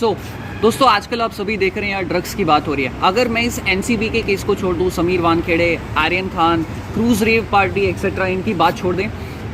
सो दोस्तों आजकल आप सभी देख रहे हैं यार ड्रग्स की बात हो रही है। अगर मैं इस एनसीबी के केस को छोड़ दूं, Sameer Wankhede, Aryan Khan, cruise rave party etcetera, इनकी बात छोड़ दें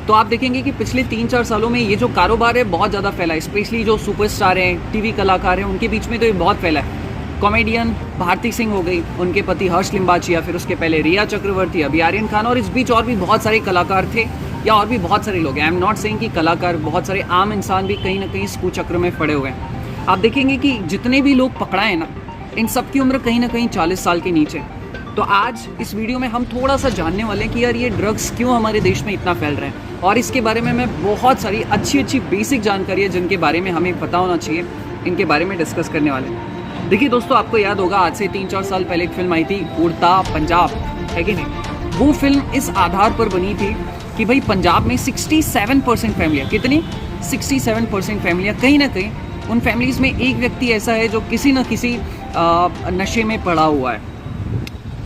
तो आप देखेंगे कि पिछले 3-4 सालों में ये जो कारोबार है बहुत ज़्यादा फैला है। स्पेशली जो सुपरस्टार हैं, टीवी कलाकार हैं, उनके बीच में तो ये बहुत फैला है। कॉमेडियन भारती सिंह हो गई, उनके पति हर्ष लिम्बाचिया, फिर उसके पहले रिया चक्रवर्ती, अभी आर्यन खान, और इस बीच और भी बहुत सारे कलाकार थे या और भी बहुत सारे लोग हैं। आई एम नॉट सेइंग कि कलाकार, बहुत सारे आम इंसान भी कहीं ना कहीं इस कुचक्र में पड़े हुए हैं। आप देखेंगे कि जितने भी लोग पकड़ाए ना, इन सब की उम्र कहीं ना कहीं 40 साल के नीचे। तो आज इस वीडियो में हम थोड़ा सा जानने वाले हैं कि यार ये ड्रग्स क्यों हमारे देश में इतना फैल रहे हैं, और इसके बारे में मैं बहुत सारी अच्छी बेसिक जानकारी है जिनके बारे में हमें पता होना चाहिए, इनके बारे में डिस्कस करने वाले हैं। देखिए दोस्तों, आपको याद होगा आज से 3-4 साल पहले एक फिल्म आई थी उड़ता पंजाब, है कि नहीं। वो फिल्म इस आधार पर बनी थी कि भाई पंजाब में 67% फैमिलियाँ, कितनी 67% फैमिलियाँ, कहीं ना कहीं उन फैमिलीज़ में एक व्यक्ति ऐसा है जो किसी न किसी नशे में पड़ा हुआ है।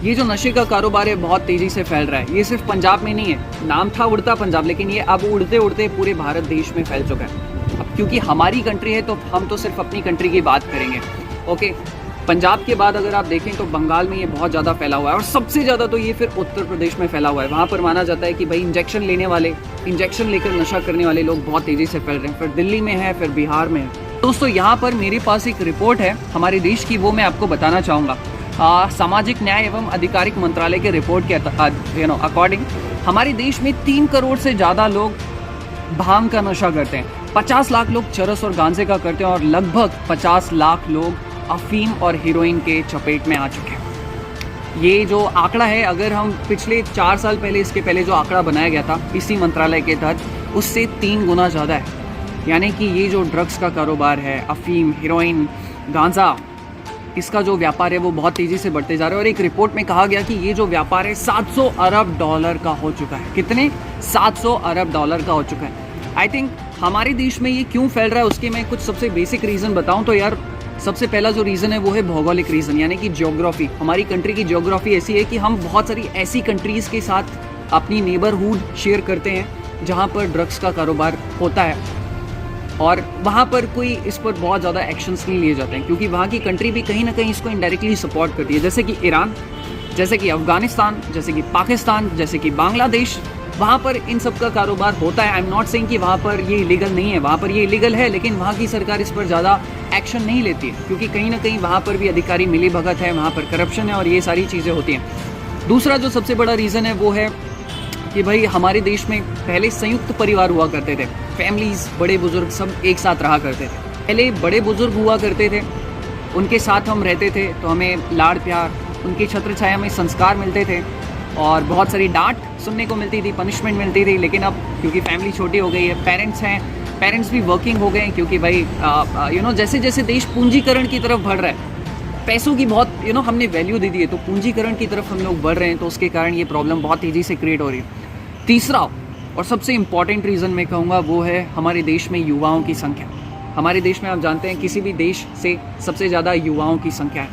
ये जो नशे का कारोबार है बहुत तेज़ी से फैल रहा है। ये सिर्फ पंजाब में नहीं है, नाम था उड़ता पंजाब, लेकिन ये अब उड़ते उड़ते पूरे भारत देश में फैल चुका है। अब क्योंकि हमारी कंट्री है तो हम तो सिर्फ अपनी कंट्री की बात करेंगे। ओके, पंजाब के बाद अगर आप देखें तो बंगाल में ये बहुत ज़्यादा फैला हुआ है, और सबसे ज़्यादा तो ये फिर उत्तर प्रदेश में फैला हुआ है। वहाँ पर माना जाता है कि भाई इंजेक्शन लेने वाले, इंजेक्शन लेकर नशा करने वाले लोग बहुत तेज़ी से फैल रहे हैं। फिर दिल्ली में है, फिर बिहार में है। दोस्तों यहाँ पर मेरे पास एक रिपोर्ट है हमारे देश की, वो मैं आपको बताना चाहूँगा। सामाजिक न्याय एवं आधिकारिक मंत्रालय के रिपोर्ट के अकॉर्डिंग हमारे देश में 3 करोड़ से ज़्यादा लोग भांग का नशा करते हैं, 50 लाख लोग चरस और गांजे का करते हैं, और लगभग 50 लाख लोग अफीम और हीरोइन के चपेट में आ चुके हैं। ये जो आंकड़ा है, अगर हम पिछले 4 साल पहले, इसके पहले जो आंकड़ा बनाया गया था इसी मंत्रालय के तहत, उससे 3 गुना ज़्यादा है। यानी कि ये जो ड्रग्स का कारोबार है, अफीम, हीरोइन, गांजा, इसका जो व्यापार है वो बहुत तेज़ी से बढ़ते जा रहा है। और एक रिपोर्ट में कहा गया कि ये जो व्यापार है 700 अरब डॉलर का हो चुका है। कितने? 700 अरब डॉलर का हो चुका है। आई थिंक हमारे देश में ये क्यों फैल रहा है उसके मैं कुछ सबसे बेसिक रीज़न बताऊं तो यार, सबसे पहला जो रीज़न है वो है भौगोलिक रीज़न, यानी कि ज्योग्राफी। हमारी कंट्री की ज्योग्राफी ऐसी है कि हम बहुत सारी ऐसी कंट्रीज़ के साथ अपनी नेबरहुड शेयर करते हैं जहाँ पर ड्रग्स का कारोबार होता है, और वहाँ पर कोई इस पर बहुत ज़्यादा एक्शंस नहीं लिए जाते हैं, क्योंकि वहाँ की कंट्री भी कहीं ना कहीं इसको इनडायरेक्टली सपोर्ट करती है। जैसे कि ईरान, जैसे कि अफगानिस्तान, जैसे कि पाकिस्तान, जैसे कि बांग्लादेश, वहाँ पर इन सब का कारोबार होता है। आई एम नॉट सेइंग कि वहाँ पर ये इलीगल नहीं है, वहाँ पर ये इलीगल है, लेकिन वहाँ की सरकार इस पर ज़्यादा एक्शन नहीं लेती है, क्योंकि कहीं ना कहीं वहाँ पर भी अधिकारी मिली भगत है, वहाँ पर करप्शन है, और ये सारी चीज़ें होती हैं। दूसरा जो सबसे बड़ा रीज़न है वो है कि भाई हमारे देश में पहले संयुक्त परिवार हुआ करते थे, फैमिलीज़, बड़े बुजुर्ग सब एक साथ रहा करते थे। पहले बड़े बुजुर्ग हुआ करते थे, उनके साथ हम रहते थे तो हमें लाड़ प्यार, उनकी छत्र छाया में संस्कार मिलते थे, और बहुत सारी डांट सुनने को मिलती थी, पनिशमेंट मिलती थी। लेकिन अब क्योंकि फैमिली छोटी हो गई है, पेरेंट्स हैं, पेरेंट्स भी वर्किंग हो गए हैं, क्योंकि भाई जैसे जैसे देश पूंजीकरण की तरफ बढ़ रहा है, पैसों की बहुत हमने वैल्यू दे दी है, तो पूंजीकरण की तरफ हम लोग बढ़ रहे हैं, तो उसके कारण ये प्रॉब्लम बहुत तेज़ी से क्रिएट हो रही है। तीसरा और सबसे इम्पॉर्टेंट रीज़न मैं कहूँगा वो है हमारे देश में युवाओं की संख्या। हमारे देश में आप जानते हैं किसी भी देश से सबसे ज़्यादा युवाओं की संख्या है।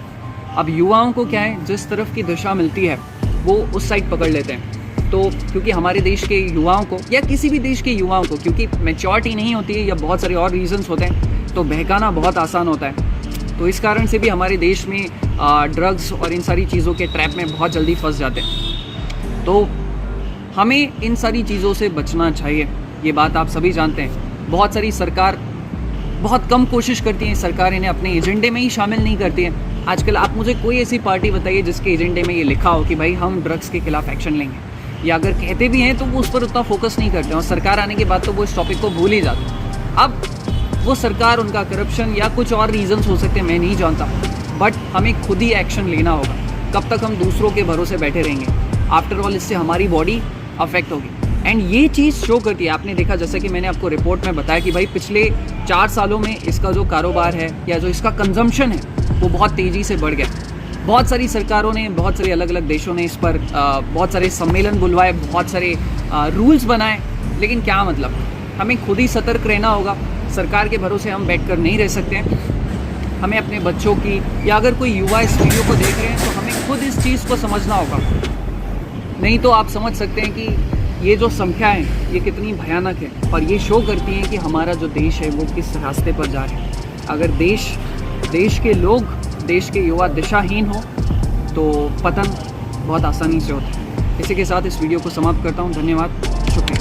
अब युवाओं को क्या है, जिस तरफ की दिशा मिलती है वो उस साइड पकड़ लेते हैं। तो क्योंकि हमारे देश के युवाओं को, या किसी भी देश के युवाओं को, क्योंकि मैच्योरिटी नहीं होती है या बहुत सारे और रीजंस होते हैं, तो बहकाना बहुत आसान होता है। तो इस कारण से भी हमारे देश में ड्रग्स और इन सारी चीज़ों के ट्रैप में बहुत जल्दी फंस जाते हैं। तो हमें इन सारी चीज़ों से बचना चाहिए, ये बात आप सभी जानते हैं। बहुत सारी सरकार बहुत कम कोशिश करती है, सरकार इन्हें अपने एजेंडे में ही शामिल नहीं करती है। आजकल आप मुझे कोई ऐसी पार्टी बताइए जिसके एजेंडे में ये लिखा हो कि भाई हम ड्रग्स के खिलाफ एक्शन लेंगे, या अगर कहते भी हैं तो वो उस पर उतना फोकस नहीं करते, और सरकार आने के बाद तो वो इस टॉपिक को भूल ही जाते हैं। अब वो सरकार, उनका करप्शन या कुछ और रीजंस हो सकते हैं, मैं नहीं जानता, बट हमें खुद ही एक्शन लेना होगा। कब तक हम दूसरों के भरोसे बैठे रहेंगे? आफ्टर ऑल इससे हमारी बॉडी अफेक्ट होगी, एंड ये चीज़ शो करती है। आपने देखा, जैसे कि मैंने आपको रिपोर्ट में बताया कि भाई पिछले 4 सालों में इसका जो कारोबार है या जो इसका कंजम्पशन है वो बहुत तेज़ी से बढ़ गया। बहुत सारी सरकारों ने, बहुत सारे अलग अलग देशों ने इस पर बहुत सारे सम्मेलन बुलवाए, बहुत सारे रूल्स बनाए, लेकिन क्या मतलब? हमें खुद ही सतर्क रहना होगा। सरकार के भरोसे हम बैठ कर नहीं रह सकते हैं। हमें अपने बच्चों की, या अगर कोई युवा इस वीडियो को देख रहे हैं तो हमें खुद इस चीज़ को समझना होगा। नहीं तो आप समझ सकते हैं कि ये जो संख्या है ये कितनी भयानक है, और ये शो करती है कि हमारा जो देश है वो किस रास्ते पर जा रहा है। अगर देश देश के लोग, देश के युवा दिशाहीन हो तो पतन बहुत आसानी से होता है। इसी के साथ इस वीडियो को समाप्त करता हूँ। धन्यवाद, शुक्रिया।